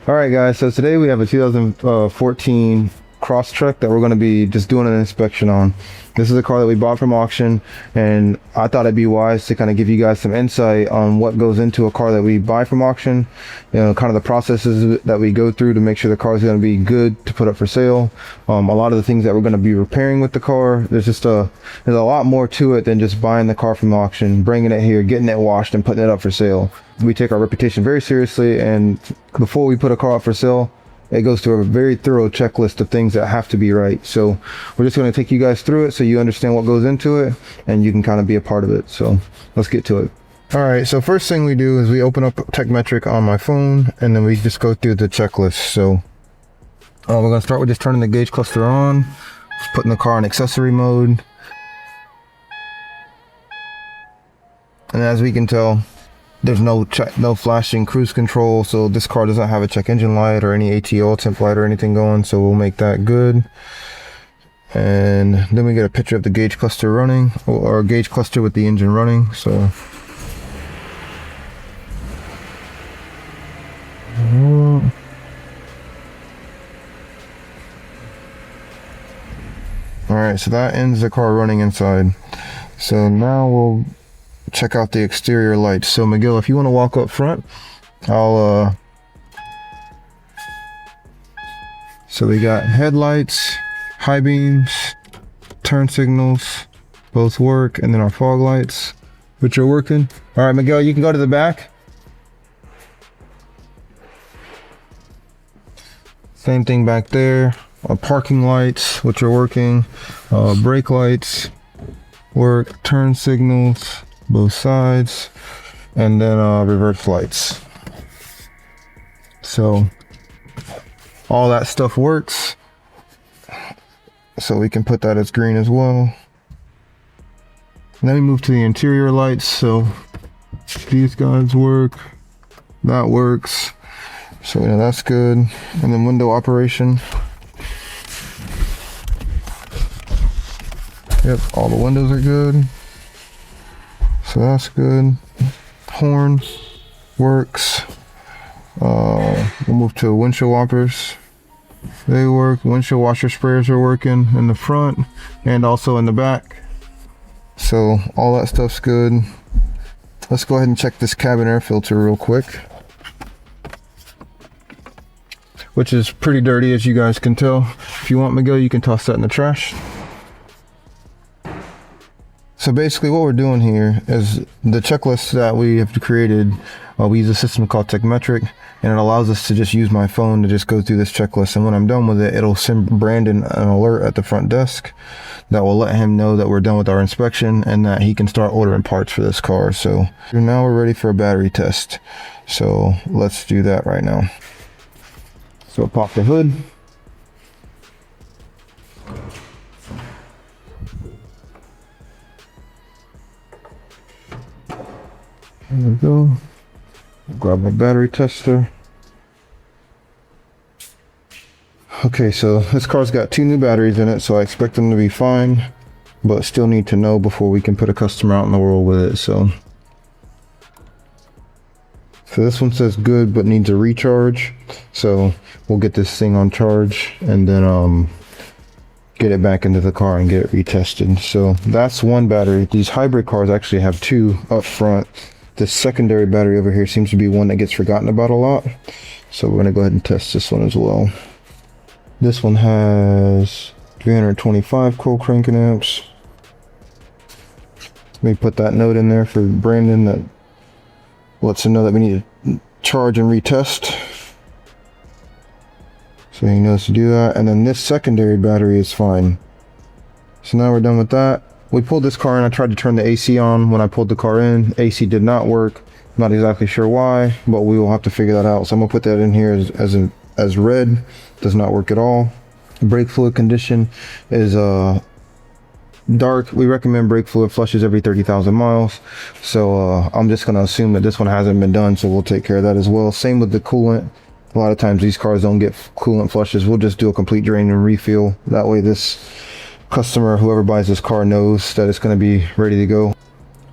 All right, guys. So today we have a 2014 Crosstrek that we're going to be just doing an inspection on. This is a car that we bought from auction, and I thought it'd be wise to kind of give you guys some insight on what goes into a car that we buy from auction. You know, kind of the processes that we go through to make sure the car is going to be good to put up for sale. A lot of the things that we're going to be repairing with the car. There's a lot more to it than just buying the car from auction, bringing it here, getting it washed, and putting it up for sale. We take our reputation very seriously, and before we put a car up for sale, it goes through a very thorough checklist of things that have to be right. So we're just going to take you guys through it so you understand what goes into it and you can kind of be a part of it. So let's get to it. All right, so first thing we do is we open up TechMetric on my phone, and then we just go through the checklist. So we're going to start with just turning the gauge cluster on, just putting the car in accessory mode. And as we can tell, there's no flashing cruise control, so this car doesn't have a check engine light or any ATO temp light or anything going, so we'll make that good. And then we get a picture of the gauge cluster running, or gauge cluster with the engine running. So all right, so that ends the car running inside. So now we'll check out the exterior lights. So Miguel, if you want to walk up front, so we got headlights, high beams, turn signals, both work, and then our fog lights, which are working. All right, Miguel, you can go to the back. Same thing back there. Our parking lights, which are working, brake lights work, turn signals, both sides, and then reverse lights. So all that stuff works, so we can put that as green as well. And then we move to the interior lights. So these guys work, that works, so you know that's good. And then window operation, yep, all the windows are good, so that's good. Horn works. We'll move to windshield wipers. They work. Windshield washer sprayers are working in the front and also in the back. So all that stuff's good. Let's go ahead and check this cabin air filter real quick, which is pretty dirty, as you guys can tell. If you want, Miguel, you can toss that in the trash. So basically what we're doing here is the checklist that we have created. We use a system called TechMetric, and it allows us to just use my phone to just go through this checklist. And when I'm done with it, it'll send Brandon an alert at the front desk that will let him know that we're done with our inspection and that he can start ordering parts for this car. So now we're ready for a battery test. So let's do that right now. So pop the hood. There we go. Grab my battery tester. Okay, so this car's got 2 new batteries in it, so I expect them to be fine, but still need to know before we can put a customer out in the world with it. So this one says good but needs a recharge, so we'll get this thing on charge and then get it back into the car and get it retested. So that's one battery. These hybrid cars actually have 2 up front. This secondary battery over here seems to be one that gets forgotten about a lot, so we're going to go ahead and test this one as well. This one has 325 cold cranking amps. Let me put that note in there for Brandon that lets him know that we need to charge and retest, so he knows to do that. And then this secondary battery is fine. So now we're done with that. We pulled this car in. I tried to turn the AC on when I pulled the car in. AC did not work. Not exactly sure why, but we will have to figure that out. So I'm gonna put that in here as red. Does not work at all. Brake fluid condition is dark. We recommend brake fluid flushes every 30,000 miles. So I'm just gonna assume that this one hasn't been done, so we'll take care of that as well. Same with the coolant. A lot of times these cars don't get coolant flushes. We'll just do a complete drain and refill. That way this customer, whoever buys this car, knows that it's going to be ready to go.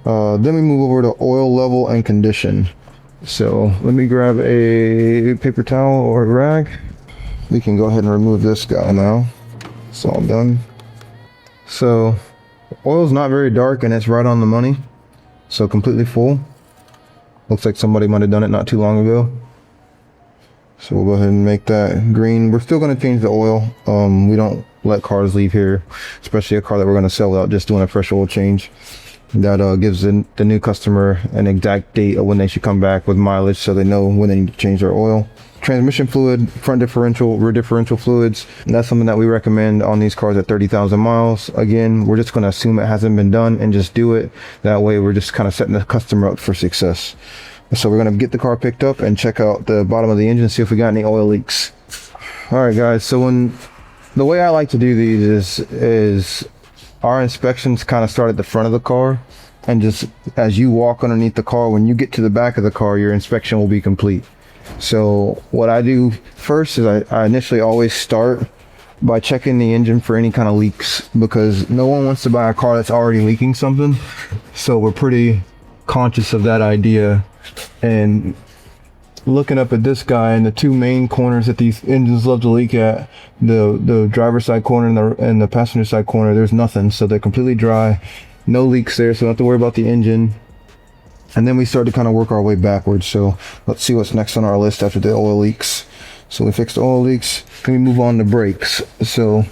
Then we move over to oil level and condition. So let me grab a paper towel or a rag. We can go ahead and remove this guy now. It's all done. So oil's not very dark and it's right on the money. So completely full. Looks like somebody might have done it not too long ago. So we'll go ahead and make that green. We're still going to change the oil. We don't let cars leave here, especially a car that we're going to sell without just doing a fresh oil change. That gives the new customer an exact date of when they should come back with mileage, so they know when they need to change their oil. Transmission fluid, front differential, rear differential fluids, that's something that we recommend on these cars at 30,000 miles. Again, we're just going to assume it hasn't been done and just do it. That way we're just kind of setting the customer up for success. So we're going to get the car picked up and check out the bottom of the engine, see if we got any oil leaks. All right guys, so the way I like to do these is our inspections kind of start at the front of the car, and just as you walk underneath the car, when you get to the back of the car, your inspection will be complete. So what I do first is I initially always start by checking the engine for any kind of leaks, because no one wants to buy a car that's already leaking something. So we're pretty conscious of that idea. And looking up at this guy, and the two main corners that these engines love to leak at, the driver's side corner and the passenger side corner, there's nothing. So they're completely dry, no leaks there, so don't have to worry about the engine. And then we start to kind of work our way backwards. So let's see what's next on our list after the oil leaks. So we fixed the oil leaks, then we move on to brakes. So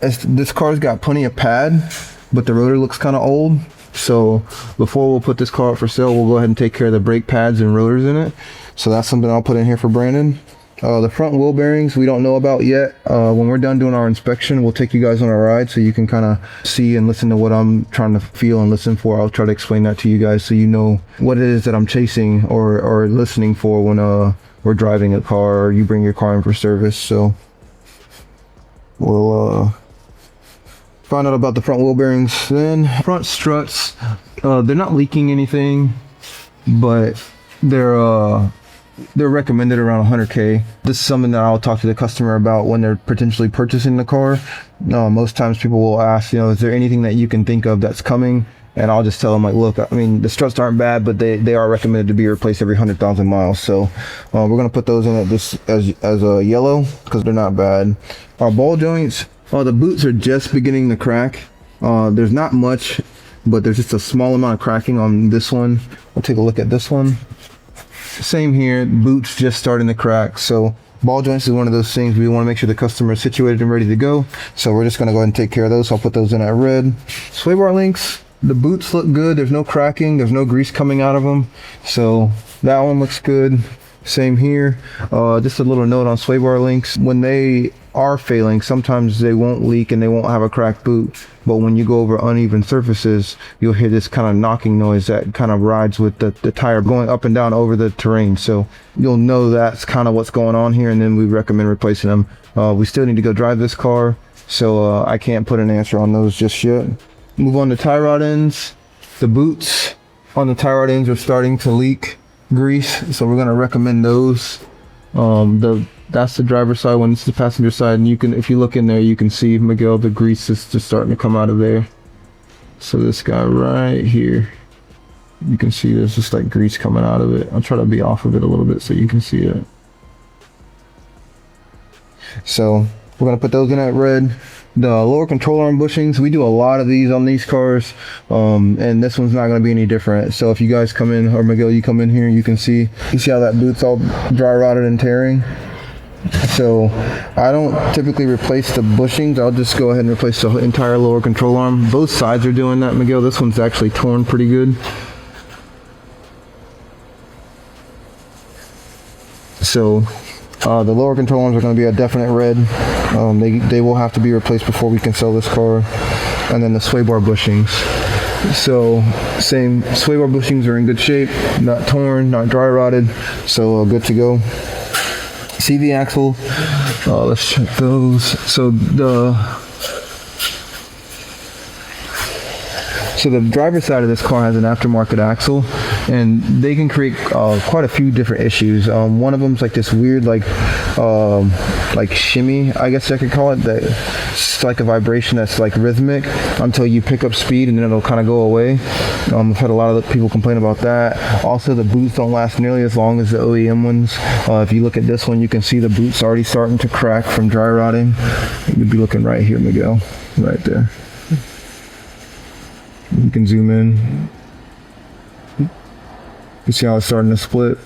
this car's got plenty of pad, but the rotor looks kind of old. So before we'll put this car up for sale, we'll go ahead and take care of the brake pads and rotors in it. So that's something I'll put in here for Brandon. The front wheel bearings we don't know about yet. When we're done doing our inspection, we'll take you guys on a ride so you can kind of see and listen to what I'm trying to feel and listen for. I'll try to explain that to you guys so you know what it is that I'm chasing or listening for when we're driving a car or you bring your car in for service. So we'll find out about the front wheel bearings. Then front struts, they're not leaking anything, but they're recommended around 100K. This is something that I'll talk to the customer about when they're potentially purchasing the car. Most times people will ask, is there anything that you can think of that's coming? And I'll just tell them, like, look, I mean, the struts aren't bad, but they are recommended to be replaced every 100,000 miles. So we're going to put those in as a yellow because they're not bad. Our ball joints, the boots are just beginning to crack. There's not much, but there's just a small amount of cracking on this one. We'll take a look at this one. Same here, boots just starting to crack. So ball joints is one of those things we want to make sure the customer is situated and ready to go. So we're just going to go ahead and take care of those. So I'll put those in at red. Sway bar links, the boots look good. There's no cracking, there's no grease coming out of them. So that one looks good. Same here. Just a little note on sway bar links. When they are failing, sometimes they won't leak and they won't have a cracked boot, but when you go over uneven surfaces, you'll hear this kind of knocking noise that kind of rides with the tire going up and down over the terrain. So you'll know that's kind of what's going on here, and then we recommend replacing them. We still need to go drive this car, so I can't put an answer on those just yet. Move on to tie rod ends. The boots on the tie rod ends are starting to leak grease, so we're going to recommend those. That's the driver's side one. This is the passenger side, and if you look in there, you can see, Miguel, the grease is just starting to come out of there. So this guy right here, you can see there's just like grease coming out of it. I'll try to be off of it a little bit so you can see it. So we're gonna put those in at red. The lower control arm bushings, we do a lot of these on these cars, and this one's not going to be any different. So if you guys come in, or Miguel, you come in here, you see how that boot's all dry rotted and tearing. So I don't typically replace the bushings. I'll just go ahead and replace the entire lower control arm. Both sides are doing that, Miguel. This one's actually torn pretty good. So the lower control arms are going to be a definite red. They will have to be replaced before we can sell this car. And then the sway bar bushings. So same, sway bar bushings are in good shape, not torn, not dry rotted, so good to go. CV axle, let's check those. So the driver's side of this car has an aftermarket axle. and they can create quite a few different issues. One of them is like this weird like shimmy, I guess I could call it, that it's like a vibration that's like rhythmic until you pick up speed, and then it'll kind of go away. I've had a lot of people complain about that. Also, the boots don't last nearly as long as the OEM ones. If you look at this one, you can see the boots already starting to crack from dry rotting. You'd be looking right here, Miguel, right there. You can zoom in. You see how it's starting to split.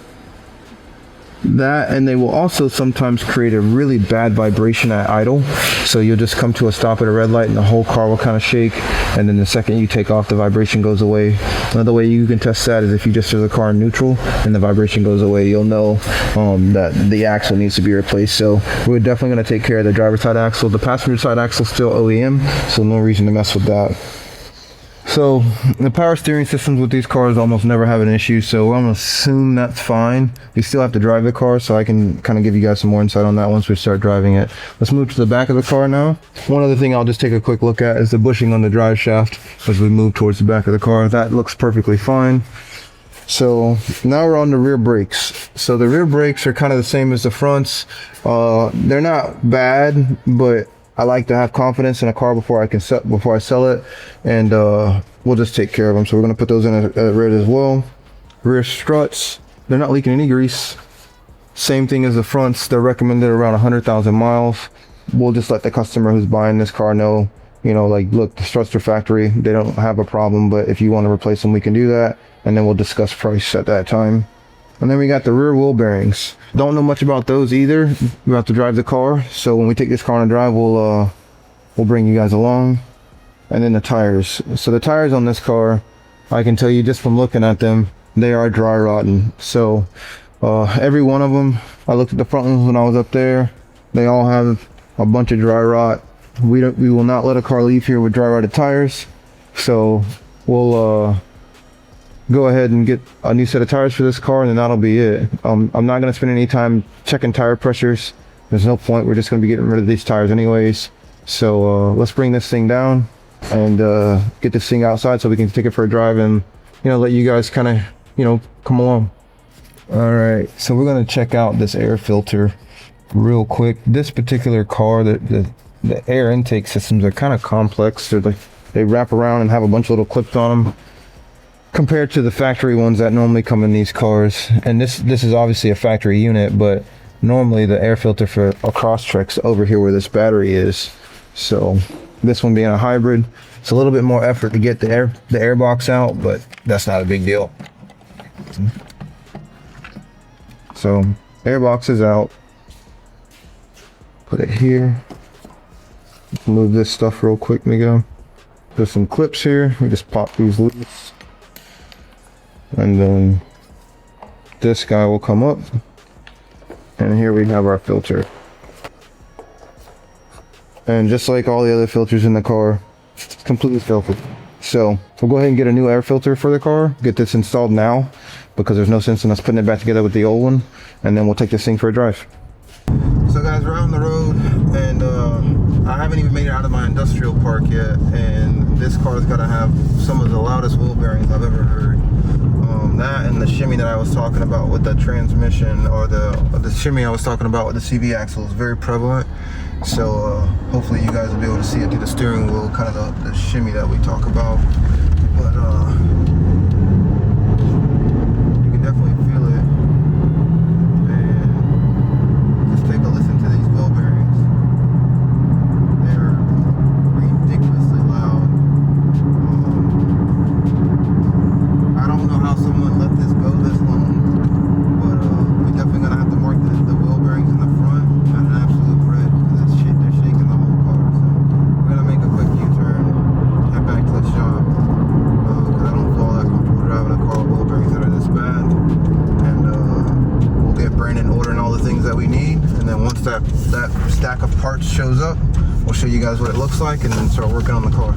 That, and they will also sometimes create a really bad vibration at idle. So you'll just come to a stop at a red light and the whole car will kind of shake, and then the second you take off, the vibration goes away. Another way you can test that is if you just throw the car in neutral and the vibration goes away, you'll know that the axle needs to be replaced. So we're definitely going to take care of the driver's side axle. The passenger side axle is still OEM, so no reason to mess with that. So the power steering systems with these cars almost never have an issue, so I'm gonna assume that's fine. You still have to drive the car, so I can kind of give you guys some more insight on that once we start driving it. Let's move to the back of the car now. One other thing I'll just take a quick look at is the bushing on the drive shaft as we move towards the back of the car. That looks perfectly fine. So now we're on the rear brakes. So the rear brakes are kind of the same as the fronts. They're not bad, but I like to have confidence in a car before I sell it, and we'll just take care of them. So we're going to put those in at rear as well. Rear struts, they're not leaking any grease. Same thing as the fronts. They're recommended around 100,000 miles. We'll just let the customer who's buying this car know, you know, like, look, the struts are factory. They don't have a problem, but if you want to replace them, we can do that, and then we'll discuss price at that time. And then we got the rear wheel bearings. Don't know much about those either. We have to drive the car, so when we take this car on a drive, we'll bring you guys along. And then the tires. So the tires on this car, I can tell you just from looking at them, they are dry rotten. So every one of them, I looked at the front ones when I was up there, they all have a bunch of dry rot. We will not let a car leave here with dry rotted tires. So we'll go ahead and get a new set of tires for this car, and then that'll be it. I'm not going to spend any time checking tire pressures. There's no point. We're just going to be getting rid of these tires anyways. So let's bring this thing down and get this thing outside so we can take it for a drive and, you know, let you guys kind of, you know, come along. All right, so we're going to check out this air filter real quick. This particular car, the air intake systems are kind of complex. They wrap around and have a bunch of little clips on them, compared to the factory ones that normally come in these cars. And this is obviously a factory unit, but normally the air filter for a Crosstrek's over here where this battery is. So this one being a hybrid, it's a little bit more effort to get the air box out, but that's not a big deal. So air box is out. Put it here. Move this stuff real quick, Miguel. There's some clips here. We just pop these loose. And then this guy will come up, and here we have our filter. And just like all the other filters in the car, it's completely filtered. So we'll go ahead and get a new air filter for the car, get this installed now, because there's no sense in us putting it back together with the old one, and then we'll take this thing for a drive. So guys, we're out on the road, and I haven't even made it out of my industrial park yet, and this car's got to have some of the loudest wheel bearings I've ever heard. That and the shimmy that I was talking about with the transmission, or the shimmy I was talking about with the CV axle, is very prevalent. So hopefully you guys will be able to see it through the steering wheel, kind of the shimmy that we talk about. But you can definitely feel it. And just take a listen to these wheel bearings. They're ridiculously loud. I don't know how someone let this go this long, but we're definitely gonna have to mark the wheel bearings in the front at an absolute red, because they're shaking the whole car. So we're gonna make a quick U-turn, head back to the shop, because I don't feel all that comfortable driving a car with wheel bearings that are this bad. And we'll get Brandon ordering all the things that we need, and then once that stack of parts shows up, we'll show you guys what it looks like, and then start working on the car.